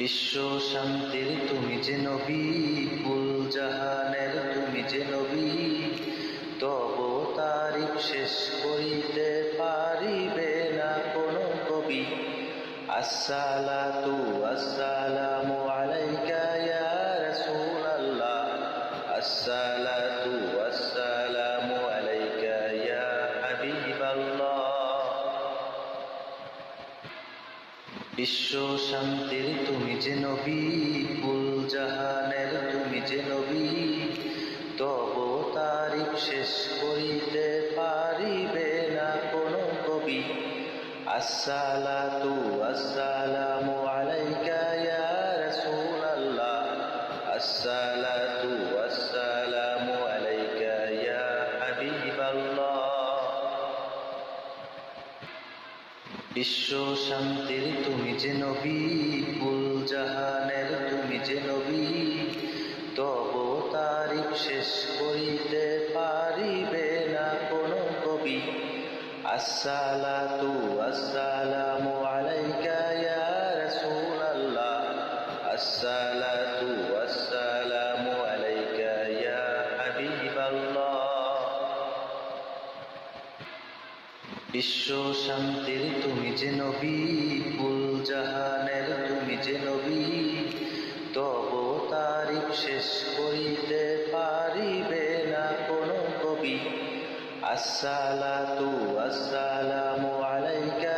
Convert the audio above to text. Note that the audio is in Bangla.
বিশ্ব শান্তির তুমি যে নবী, কুল জাহানের তুমি যে নবী, তব তারিফ শেষ করিতে পারিবে না কোনো কবি। আসসালাতু আসসালামু আলাইকা ইয়া রাসূলাল্লাহ, আসসালাতু আসসালামু আলাইকা ইয়া হাবিবাল্লাহ। বিশ্ব শান্তির তুমি যে নবী, কুল জাহানের তুমি যে নবী, তব তারিফ শেষ করিতে পারিবে না কোনো কবি। আসসালাতু আসসালামু আলাইকা ইয়া রাসূলাল্লাহ, আসসালাতু আসসালামু আলাইকা ইয়া হাবিবাল্লাহ। বিশ্ব শান্তির তুমি যে নবী, কুল জাহানের তুমি যে নবী, তব তারিফ শেষ করিতে পারিবে না কোনো কবি। আসসালাতু আসসালামু আলাইকা ইয়া রাসূলাল্লাহ, আসসালাতু আসসালামু আলাইকা ইয়া হাবিবাল্লাহ। বিশ্ব শান্তির তুমি যে নবী, কুল জাহানের তুমি যে নবী, তব তারিফ শেষ করিতে পারিবে না কোনো কবি। আসসালাতু আসসালামু আলাইকা